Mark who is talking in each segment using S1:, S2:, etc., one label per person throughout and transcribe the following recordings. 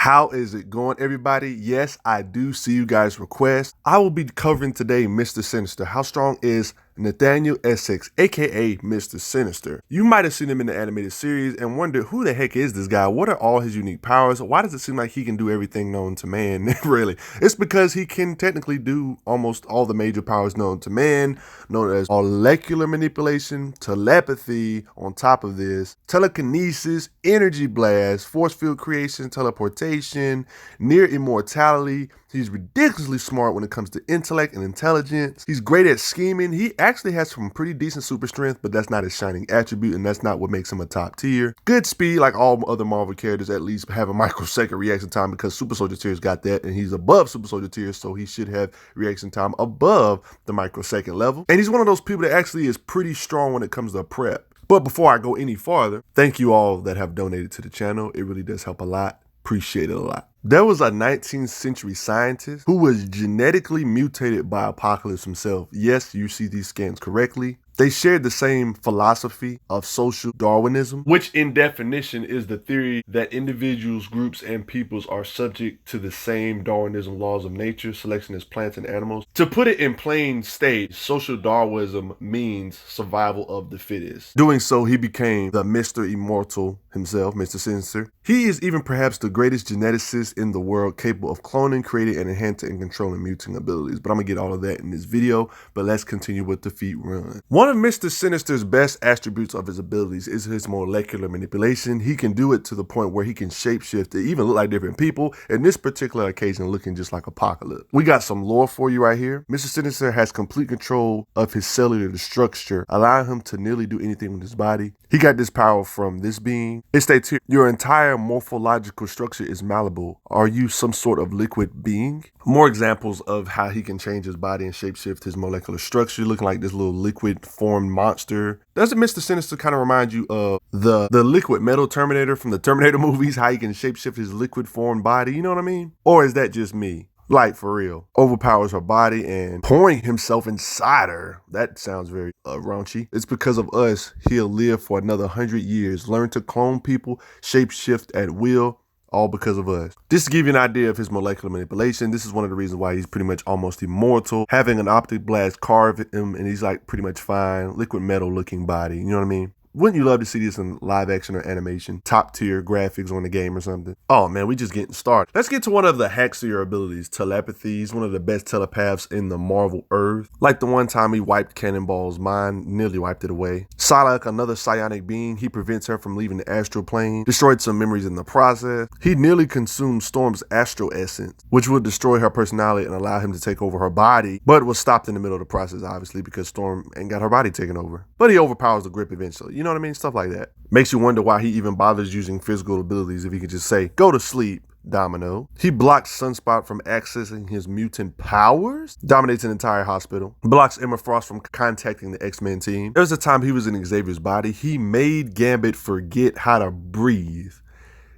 S1: How is it going, everybody? Yes, I do see you guys' requests. I will be covering today Mr. Sinister. How strong is Nathaniel Essex, aka Mr. Sinister? You might have seen him in the animated series and wondered, who the heck is this guy? What are all his unique powers? Why does it seem like he can do everything known to man? Really, it's because he can technically do almost all the major powers known to man, known as molecular manipulation, telepathy, on top of this, telekinesis, energy blast, force field creation, teleportation, near immortality. He's ridiculously smart when it comes to intellect and intelligence. He's great at scheming. He actually has some pretty decent super strength, but that's not his shining attribute, and that's not what makes him a top tier. Good speed, like all other Marvel characters, at least have a microsecond reaction time because Super Soldier Tier's got that, and he's above Super Soldier Tier, so he should have reaction time above the microsecond level. And he's one of those people that actually is pretty strong when it comes to prep. But before I go any farther, thank you all that have donated to the channel. It really does help a lot. Appreciate it a lot. There was a 19th century scientist who was genetically mutated by Apocalypse himself. Yes, you see these scans correctly. They shared the same philosophy of social Darwinism, which in definition is the theory that individuals, groups, and peoples are subject to the same Darwinism laws of nature, selection as plants and animals. To put it in plain state, social Darwinism means survival of the fittest. Doing so, he became the Mr. Immortal himself, Mr. Sinister. He is even perhaps the greatest geneticist in the world, capable of cloning, creating, and enhancing and controlling mutant abilities. But I'm gonna get all of that in this video, but let's continue with the feat run. One of Mr. Sinister's best attributes of his abilities is his molecular manipulation. He can do it to the point where he can shapeshift to even look like different people, in this particular occasion looking just like Apocalypse. We got some lore for you right here. Mr. Sinister has complete control of his cellular structure, allowing him to nearly do anything with his body. He got this power from this being. It states here, your entire morphological structure is malleable. Are you some sort of liquid being? More examples of how he can change his body and shapeshift his molecular structure, looking like this little liquid formed monster. Doesn't Mr. Sinister kind of remind you of the liquid metal Terminator from the Terminator movies, how he can shapeshift his liquid formed body? You know what I mean? Or is that just me? Like, for real. Overpowers her body and pouring himself inside her. That sounds very raunchy. It's because of us, he'll live for another 100 years. Learn to clone people, shapeshift at will, all because of us. Just to give you an idea of his molecular manipulation, this is one of the reasons why he's pretty much almost immortal. Having an optic blast carve him, and he's like pretty much fine. Liquid metal looking body, you know what I mean? Wouldn't you love to see this in live action or animation? Top tier graphics on the game or something? Oh man, we just getting started. Let's get to one of the hacks of your abilities, telepathy. He's one of the best telepaths in the Marvel Earth. Like the one time he wiped Cannonball's mind, nearly wiped it away. Psylocke, another psionic being, he prevents her from leaving the astral plane, destroyed some memories in the process. He nearly consumed Storm's astral essence, which would destroy her personality and allow him to take over her body, but was stopped in the middle of the process, obviously, because Storm ain't got her body taken over. But he overpowers the grip eventually. You know what I mean? Stuff like that. Makes you wonder why he even bothers using physical abilities if he could just say, go to sleep, Domino. He blocks Sunspot from accessing his mutant powers, dominates an entire hospital, blocks Emma Frost from contacting the X-Men team. There was a time he was in Xavier's body. He made Gambit forget how to breathe.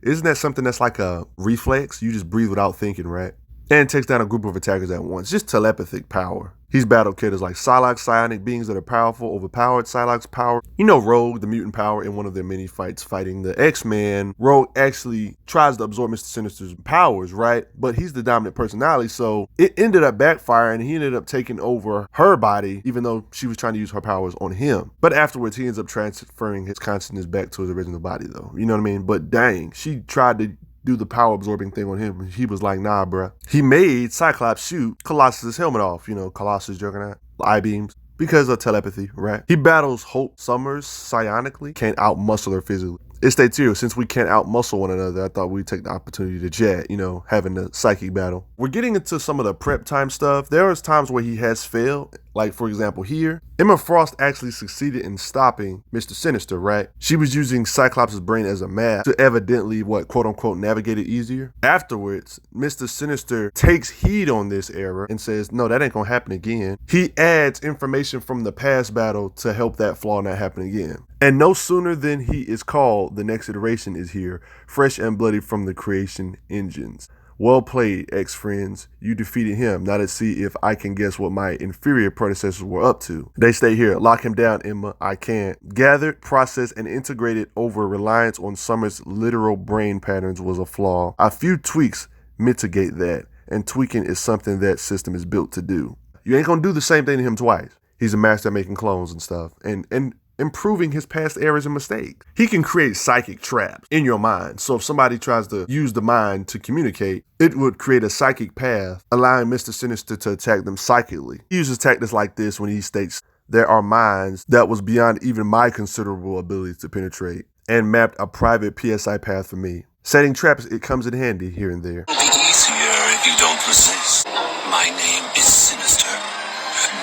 S1: Isn't that something that's like a reflex? You just breathe without thinking, right? And takes down a group of attackers at once. Just telepathic power. He's battled characters like Psylocke, psionic beings that are powerful, overpowered. Psylocke's power. You know Rogue, the mutant power, in one of their many fights fighting the X-Men. Rogue actually tries to absorb Mr. Sinister's powers, right? But he's the dominant personality, so it ended up backfiring. He ended up taking over her body, even though she was trying to use her powers on him. But afterwards, he ends up transferring his consciousness back to his original body, though. You know what I mean? But dang, she tried to do the power absorbing thing on him. He was like, nah, bruh. He made Cyclops shoot Colossus' helmet off. You know, Colossus Juggernaut, I-beams, because of telepathy, right? He battles Hope Summers psionically, can't outmuscle her physically. It states here, since we can't outmuscle one another, I thought we'd take the opportunity to chat, you know, having the psychic battle. We're getting into some of the prep time stuff. There is times where he has failed. Like, for example, here, Emma Frost actually succeeded in stopping Mr. Sinister, right? She was using Cyclops' brain as a map to evidently, quote unquote, navigate it easier. Afterwards, Mr. Sinister takes heed on this error and says, no, that ain't gonna happen again. He adds information from the past battle to help that flaw not happen again. And no sooner than he is called, the next iteration is here, fresh and bloody from the creation engines. Well played, ex-friends. You defeated him. Now let's see if I can guess what my inferior predecessors were up to. They stay here. Lock him down, Emma. I can't. Gathered, processed, and integrated over reliance on Summer's literal brain patterns was a flaw. A few tweaks mitigate that, and tweaking is something that system is built to do. You ain't gonna do the same thing to him twice. He's a master at making clones and stuff, and improving his past errors and mistakes. He can create psychic traps in your mind. So if somebody tries to use the mind to communicate, it would create a psychic path, allowing Mr. Sinister to attack them psychically. He uses tactics like this when he states, there are minds that was beyond even my considerable ability to penetrate, and mapped a private PSI path for me. Setting traps, it comes in handy here and there.
S2: It'll be easier if you don't resist. My name is Sinister.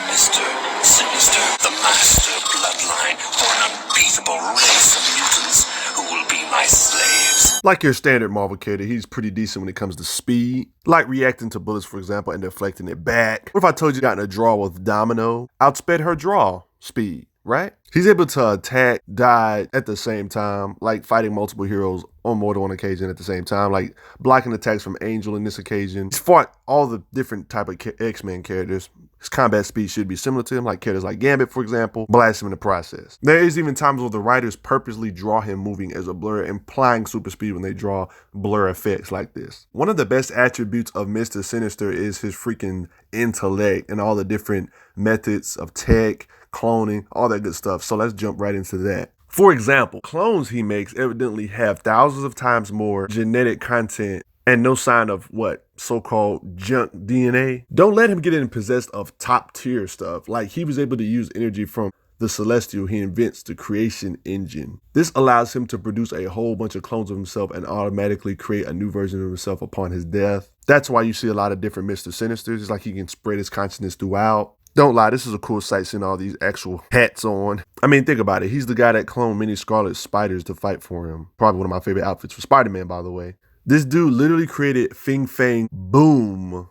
S2: Mr. Sinister, the master bloodline for an unbeatable race of mutants who will be my slaves.
S1: Like your standard Marvel character, he's pretty decent when it comes to speed. Like reacting to bullets, for example, and deflecting it back. What if I told you got in a draw with Domino? Outsped her draw speed, right? He's able to attack, dodge at the same time, like fighting multiple heroes on more than one occasion at the same time, like blocking attacks from Angel in this occasion. He's fought all the different type of X-Men characters. His combat speed should be similar to him, like characters like Gambit, for example, blast him in the process. There is even times where the writers purposely draw him moving as a blur, implying super speed when they draw blur effects like this. One of the best attributes of Mr. Sinister is his freaking intellect and all the different methods of tech, cloning, all that good stuff. So let's jump right into that. For example, clones he makes evidently have thousands of times more genetic content and no sign of what so-called junk DNA. Don't let him get in possessed of top tier stuff. Like he was able to use energy from the Celestial he invents the creation engine. This allows him to produce a whole bunch of clones of himself and automatically create a new version of himself upon his death. That's why you see a lot of different Mr. Sinisters. It's like he can spread his consciousness throughout. Don't lie, this is a cool sight seeing all these actual hats on. I mean, think about it. He's the guy that cloned many Scarlet Spiders to fight for him. Probably one of my favorite outfits for Spider-Man, by the way. This dude literally created Fing Fang Boom,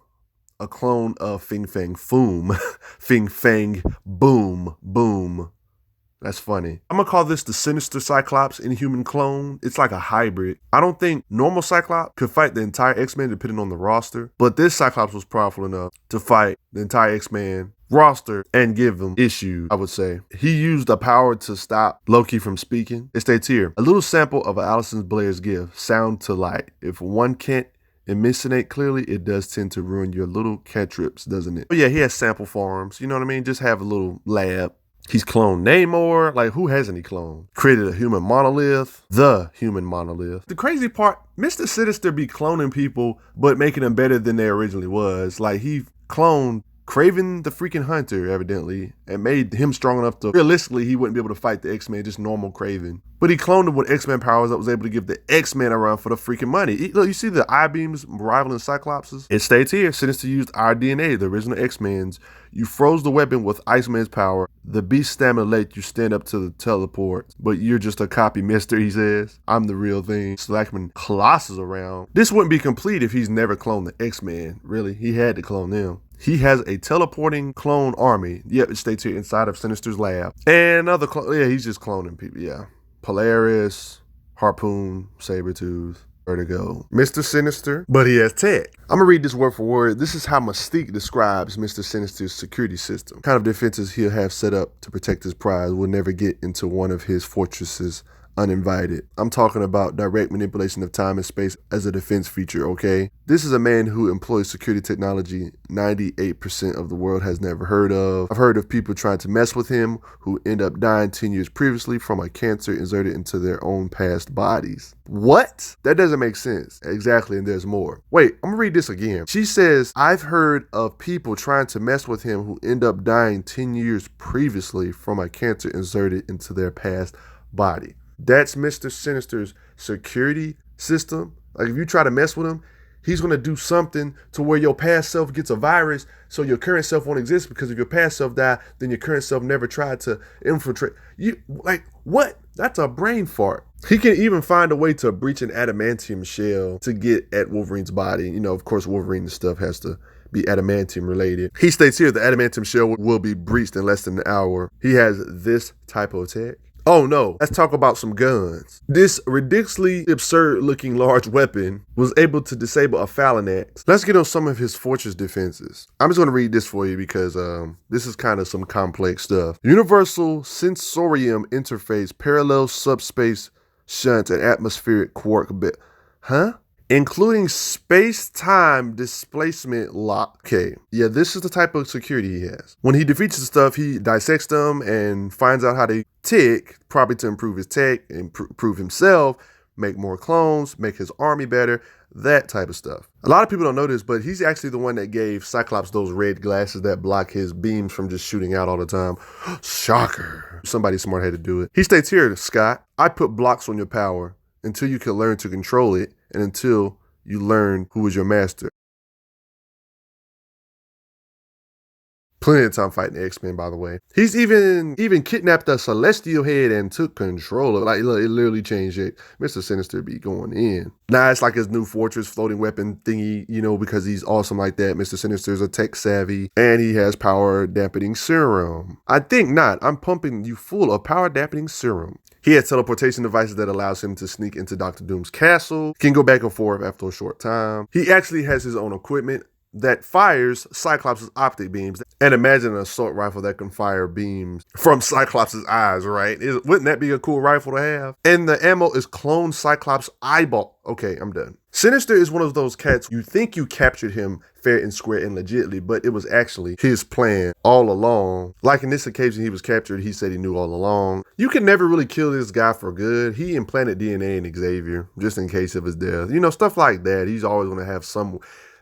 S1: a clone of Fing Fang Foom. Fing Fang Boom, Boom. That's funny. I'm gonna call this the Sinister Cyclops Inhuman clone. It's like a hybrid. I don't think normal Cyclops could fight the entire X-Men depending on the roster, but this Cyclops was powerful enough to fight the entire X-Men roster and give them issues, I would say. He used the power to stop Loki from speaking. It states here, a little sample of Alison Blair's gift, sound to light. If one can't emissionate clearly, it does tend to ruin your little cantrips, doesn't it? But yeah, he has sample farms, you know what I mean? Just have a little lab. He's cloned Namor. Like, who hasn't he cloned? Created a human monolith. The human monolith. The crazy part, Mr. Sinister be cloning people, but making them better than they originally was. Like, he cloned Kraven the freaking Hunter, evidently, and made him strong enough to, realistically, he wouldn't be able to fight the X-Men, just normal Kraven. But he cloned him with X-Men powers that was able to give the X-Men a run for the freaking money. Look, you see the I-beams rivaling Cyclopses? It states here, Sinister used our DNA, the original X-Men's. You froze the weapon with Iceman's power. The beast stamina let you stand up to the teleport, but you're just a copy, mister, he says. I'm the real thing. Slackman Colossus around. This wouldn't be complete if he's never cloned the X-Men. Really, he had to clone them. He has a teleporting clone army. Yep, it states here inside of Sinister's lab. And other yeah, he's just cloning people, yeah. Polaris, Harpoon, Sabretooth, Vertigo. Mr. Sinister, but he has tech. I'm gonna read this word for word. This is how Mystique describes Mr. Sinister's security system. Kind of defenses he'll have set up to protect his prize will never get into one of his fortresses uninvited. I'm talking about direct manipulation of time and space as a defense feature, okay? This is a man who employs security technology 98% of the world has never heard of. I've heard of people trying to mess with him who end up dying 10 years previously from a cancer inserted into their own past bodies. What? That doesn't make sense. Exactly, and there's more. Wait, I'm gonna read this again. She says, I've heard of people trying to mess with him who end up dying 10 years previously from a cancer inserted into their past body. That's Mr. Sinister's security system. Like, if you try to mess with him, he's going to do something to where your past self gets a virus, so your current self won't exist, because if your past self died, then your current self never tried to infiltrate. You, like, what? That's a brain fart. He can even find a way to breach an adamantium shell to get at Wolverine's body. You know, of course, Wolverine's stuff has to be adamantium related. He states here the adamantium shell will be breached in less than an hour. He has this type of tech. Oh no, let's talk about some guns. This ridiculously absurd looking large weapon was able to disable a phalanx. Let's get on some of his fortress defenses. I'm just gonna read this for you because this is kind of some complex stuff. Universal Sensorium Interface, Parallel Subspace Shunt, and Atmospheric Quark bit. Huh? Including space-time displacement lock. Okay, yeah, this is the type of security he has. When he defeats the stuff, he dissects them and finds out how they tick, probably to improve his tech, improve himself, make more clones, make his army better, that type of stuff. A lot of people don't know this, but he's actually the one that gave Cyclops those red glasses that block his beams from just shooting out all the time. Shocker. Somebody smart had to do it. He states here, Scott, I put blocks on your power until you can learn to control it, and until you learn who is your master. Plenty of time fighting the X-Men, by the way. He's even kidnapped a celestial head and took control of it. Like, look, it literally changed it. Mr. Sinister be going in. Now it's like his new fortress floating weapon thingy, you know, because he's awesome like that. Mr. Sinister's a tech savvy, and he has power dampening serum. I think not. I'm pumping you full of power dampening serum. He has teleportation devices that allows him to sneak into Dr. Doom's castle, can go back and forth after a short time. He actually has his own equipment that fires Cyclops' optic beams. And imagine an assault rifle that can fire beams from Cyclops' eyes, right? Wouldn't that be a cool rifle to have? And the ammo is clone Cyclops' eyeball. Okay, I'm done. Sinister is one of those cats, you think you captured him fair and square and legitly, but it was actually his plan all along. Like in this occasion, he was captured. He said he knew all along. You can never really kill this guy for good. He implanted DNA in Xavier just in case of his death. You know, stuff like that. He's always going to have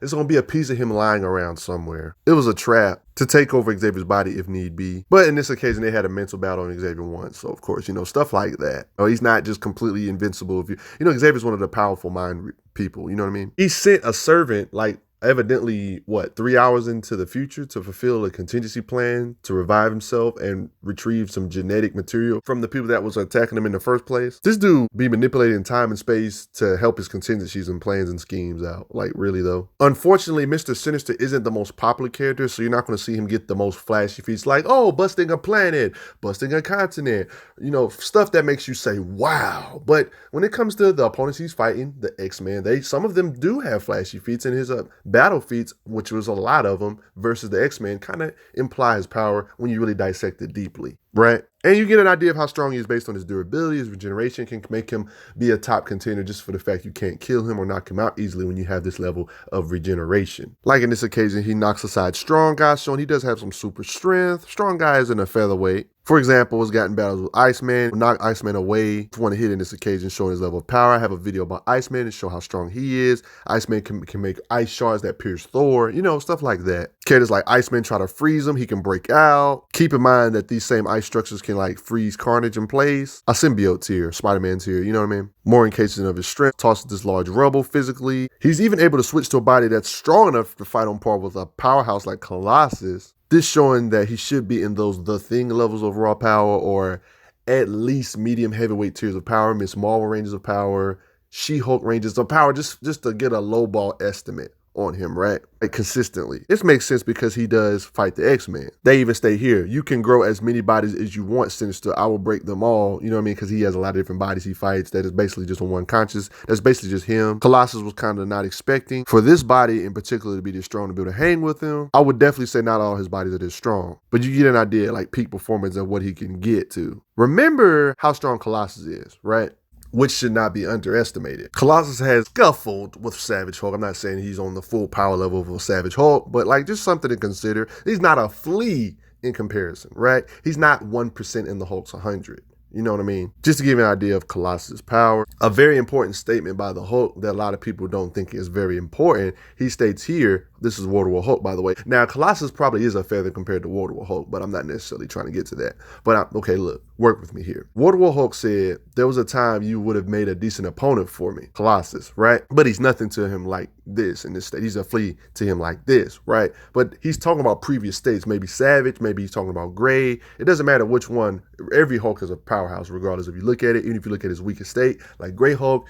S1: it's going to be a piece of him lying around somewhere. It was a trap to take over Xavier's body if need be. But in this occasion, they had a mental battle on Xavier once. So, of course, you know, stuff like that. Oh, he's not just completely invincible. You know, Xavier's one of the powerful mind people. You know what I mean? He sent a servant, like, evidently, 3 hours into the future to fulfill a contingency plan to revive himself and retrieve some genetic material from the people that was attacking him in the first place. This dude be manipulating time and space to help his contingencies and plans and schemes out. Like, really though. Unfortunately, Mr. Sinister isn't the most popular character, so you're not going to see him get the most flashy feats like, oh, busting a planet, busting a continent, you know, stuff that makes you say, wow. But when it comes to the opponents he's fighting, the X-Men, some of them do have flashy feats, in his battle feats, which was a lot of them, versus the X-Men, kind of imply his power when you really dissect it deeply, right? And you get an idea of how strong he is based on his durability. His regeneration can make him be a top contender just for the fact you can't kill him or knock him out easily when you have this level of regeneration. Like in this occasion, he knocks aside strong guys, showing he does have some super strength. Strong guy isn't a featherweight. For example, has gotten battles with Iceman, knocked Iceman away for one hit in this occasion, showing his level of power. I have a video about Iceman to show how strong he is. Iceman can make ice shards that pierce Thor, you know, stuff like that. Characters like Iceman try to freeze him, he can break out. Keep in mind that these same ice structures can like freeze Carnage in place. A symbiote's here, Spider-Man's here, you know what I mean? More in cases of his strength, tosses this large rubble physically. He's even able to switch to a body that's strong enough to fight on par with a powerhouse like Colossus. This showing that he should be in those The Thing levels of raw power, or at least medium heavyweight tiers of power, Miss Marvel ranges of power, She-Hulk ranges of power, just to get a lowball estimate on him, right? Like consistently. This makes sense because he does fight the X-Men. They even stay here. You can grow as many bodies as you want, Sinister. I will break them all. You know what I mean? Because he has a lot of different bodies he fights that is basically just one conscious. That's basically just him. Colossus was kind of not expecting for this body in particular to be this strong to be able to hang with him. I would definitely say not all his bodies are this strong, but you get an idea like peak performance of what he can get to. Remember how strong Colossus is, right? Which should not be underestimated. Colossus has scuffled with Savage Hulk. I'm not saying he's on the full power level of a Savage Hulk, but like just something to consider. He's not a flea in comparison, right? He's not 1% in the Hulk's 100. You know what I mean? Just to give you an idea of Colossus' power. A very important statement by the Hulk that a lot of people don't think is very important. He states here, this is War Hulk, by the way. Now, Colossus probably is a feather compared to War Hulk, but I'm not necessarily trying to get to that. But okay, look, work with me here. War Hulk said, there was a time you would have made a decent opponent for me, Colossus, right? But he's nothing to him like this in this state. He's a flea to him like this, right? But he's talking about previous states, maybe Savage, maybe he's talking about Gray. It doesn't matter which one. Every Hulk is a powerhouse, regardless if you look at it, even if you look at his weakest state. Like Gray Hulk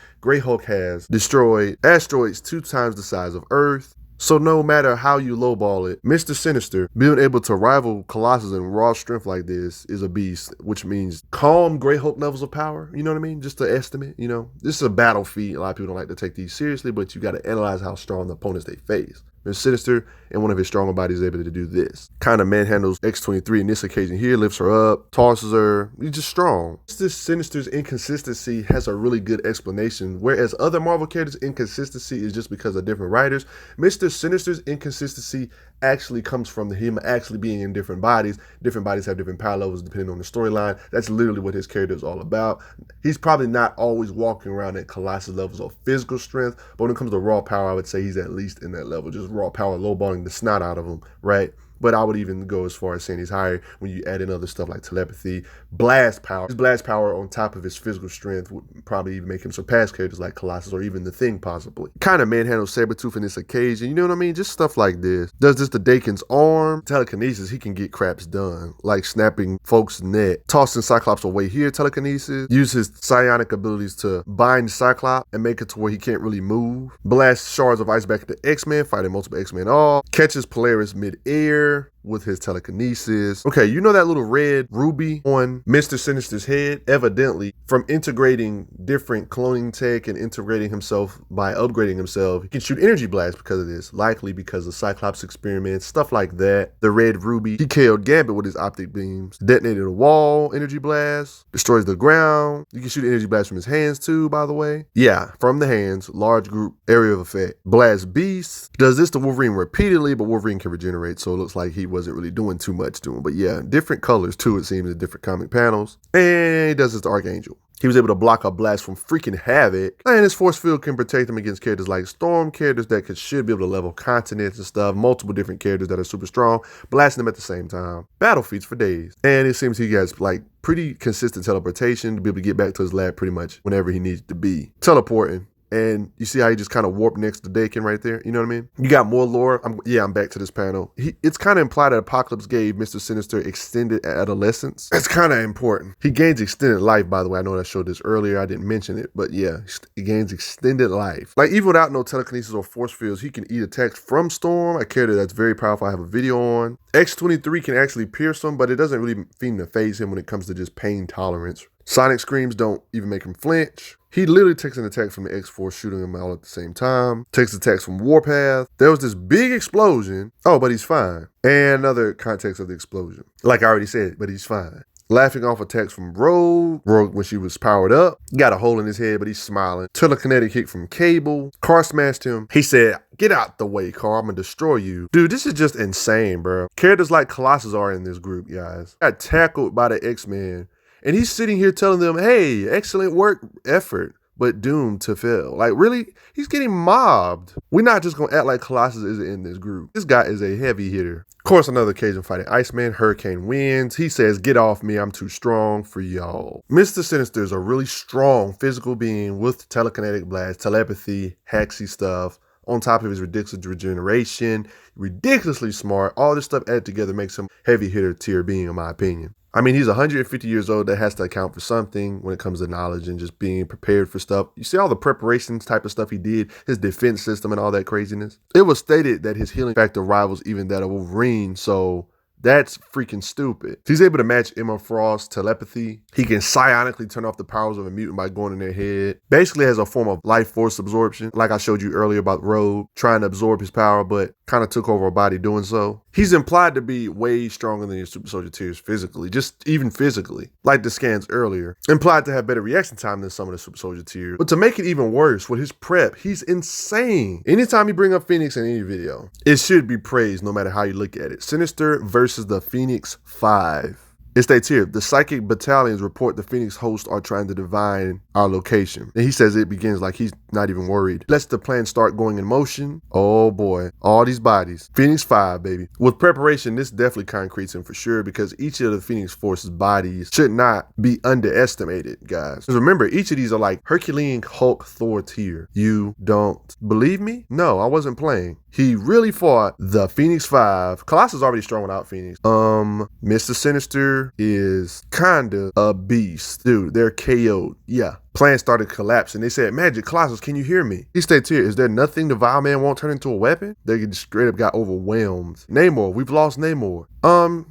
S1: has destroyed asteroids 2 times the size of Earth. So no matter how you lowball it, Mr. Sinister being able to rival Colossus in raw strength like this is a beast, which means calm Great Hulk levels of power. You know what I mean? Just to estimate, you know, this is a battle feat. A lot of people don't like to take these seriously, but you got to analyze how strong the opponents they face. Mr. Sinister and one of his stronger bodies is able to do this. Kind of manhandles X-23 in this occasion here, lifts her up, tosses her. He's just strong. This Sinister's inconsistency has a really good explanation, whereas other Marvel characters' inconsistency is just because of different writers. Mr. Sinister's inconsistency actually comes from him actually being in different bodies. Different bodies have different power levels depending on the storyline. That's literally what his character is all about. He's probably not always walking around at Colossus levels of physical strength, but when it comes to raw power, I would say he's at least in that level. Just raw power, lowballing the snot out of him, right? But I would even go as far as saying he's higher when you add in other stuff like telepathy, blast power. His blast power on top of his physical strength would probably even make him surpass characters like Colossus or even the Thing possibly. Kind of manhandles Sabretooth in this occasion, you know what I mean? Just stuff like this. Does this to Daken's arm? Telekinesis, he can get craps done, like snapping folks' neck. Tossing Cyclops away here, telekinesis. Use his psionic abilities to bind Cyclops and make it to where he can't really move. Blast shards of ice back at the X-Men, fighting multiple X-Men off. Catches Polaris mid-air with his telekinesis. Okay, you know that little red ruby on Mr. Sinister's head? Evidently, from integrating different cloning tech and integrating himself by upgrading himself, he can shoot energy blasts because of this, likely because of Cyclops experiments, stuff like that. The red ruby, he KO'd Gambit with his optic beams, detonated a wall, energy blast, destroys the ground. You can shoot energy blasts from his hands too, by the way. Yeah, from the hands, large group, area of effect. Blast Beast, does this to Wolverine repeatedly, but Wolverine can regenerate, so it looks like he wasn't really doing too much to him. But yeah, different colors too, it seems, in different comic panels. And he does this to Archangel. He was able to block a blast from freaking Havoc, and his force field can protect him against characters like Storm, characters that should be able to level continents and stuff, multiple different characters that are super strong, blasting them at the same time. Battle feats for days. And it seems he has like pretty consistent teleportation to be able to get back to his lab pretty much whenever he needs to be. Teleporting. And you see how he just kind of warped next to Daken right there? You know what I mean? You got more lore. I'm back to this panel. It's kind of implied that Apocalypse gave Mr. Sinister extended adolescence. That's kind of important. He gains extended life, by the way. I know I showed this earlier. I didn't mention it. But yeah, he gains extended life. Like, even without no telekinesis or force fields, he can eat attacks from Storm, a character that's very powerful. I have a video on. X-23 can actually pierce him, but it doesn't really seem to phase him when it comes to just pain tolerance. Sonic screams don't even make him flinch. He literally takes an attack from the X-Force, shooting him all at the same time. Takes attacks from Warpath. There was this big explosion. Oh, but he's fine. And another context of the explosion. Like I already said, but he's fine. Laughing off attacks from Rogue when she was powered up. Got a hole in his head, but he's smiling. Telekinetic kick from Cable. Car smashed him. He said, "Get out the way, Car. I'm gonna destroy you." Dude, this is just insane, bro. Characters like Colossus are in this group, guys. Got tackled by the X-Men. And he's sitting here telling them, hey, excellent work, effort, but doomed to fail. Like, really? He's getting mobbed. We're not just going to act like Colossus isn't in this group. This guy is a heavy hitter. Of course, another occasion fighting Iceman. Hurricane wins. He says, "Get off me. I'm too strong for y'all." Mr. Sinister is a really strong physical being with telekinetic blast, telepathy, hacksy stuff. On top of his ridiculous regeneration, ridiculously smart. All this stuff added together makes him heavy hitter tier being, in my opinion. I mean, he's 150 years old. That has to account for something when it comes to knowledge and just being prepared for stuff. You see all the preparations type of stuff he did, his defense system and all that craziness. It was stated that his healing factor rivals even that of Wolverine, so that's freaking stupid. He's able to match Emma Frost's telepathy. He can psionically turn off the powers of a mutant by going in their head. Basically has a form of life force absorption, like I showed you earlier about Rogue, trying to absorb his power, but kind of took over a body doing so. He's implied to be way stronger than your super soldier tiers physically, just even physically, like the scans earlier. Implied to have better reaction time than some of the super soldier tiers. But to make it even worse, with his prep, he's insane. Anytime you bring up Phoenix in any video, it should be praised no matter how you look at it. Sinister versus the Phoenix 5. It states here, the psychic battalions report the Phoenix hosts are trying to divine our location. And he says it begins like he's not even worried. Lets the plan start going in motion. Oh boy, all these bodies. Phoenix 5, baby. With preparation, this definitely concretes him for sure because each of the Phoenix Force's bodies should not be underestimated, guys. Because remember, each of these are like Herculean Hulk Thor tier. You don't believe me? No, I wasn't playing. He really fought the Phoenix 5. Colossus is already strong without Phoenix. Mr. Sinister is kinda a beast. Dude, they're KO'd. Yeah. plans started collapsing. They said, Magic, Colossus, can you hear me? He states here, is there nothing the Vile Man won't turn into a weapon? They straight up got overwhelmed. Namor, we've lost Namor.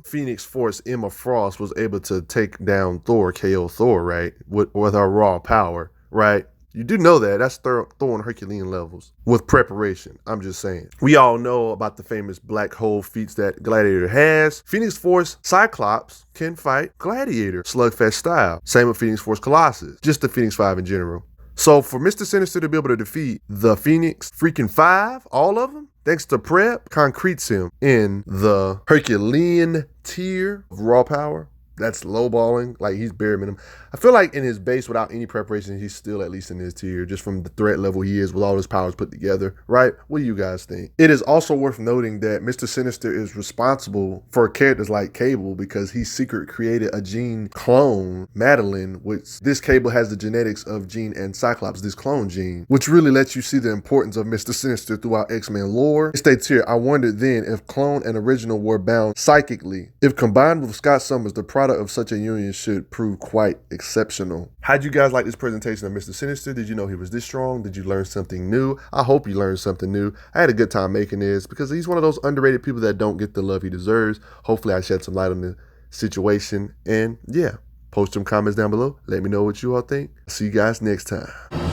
S1: Phoenix Force Emma Frost was able to take down Thor, KO Thor, right? With her raw power, right? You do know that. That's Thor on Herculean levels. With preparation, I'm just saying. We all know about the famous black hole feats that Gladiator has. Phoenix Force Cyclops can fight Gladiator, slugfest style. Same with Phoenix Force Colossus. Just the Phoenix 5 in general. So for Mr. Sinister to be able to defeat the Phoenix freaking 5, all of them, thanks to prep, concretes him in the Herculean tier of raw power. That's lowballing, like he's bare minimum. I feel like in his base, without any preparation, he's still at least in his tier, just from the threat level he is with all his powers put together, right? What do you guys think? It is also worth noting that Mr. Sinister is responsible for characters like Cable because he secret created a gene clone, Madeline, which this Cable has the genetics of Jean and Cyclops, this clone gene, which really lets you see the importance of Mr. Sinister throughout X-Men lore. It states here, I wondered then if clone and original were bound psychically. If combined with Scott Summers, the product of such a union should prove quite exceptional. How'd you guys like this presentation of Mr. Sinister? Did you know he was this strong? Did you learn something new? I hope you learned something new. I had a good time making this because he's one of those underrated people that don't get the love he deserves. Hopefully I shed some light on the situation. And yeah, post some comments down below. Let me know what you all think. See you guys next time.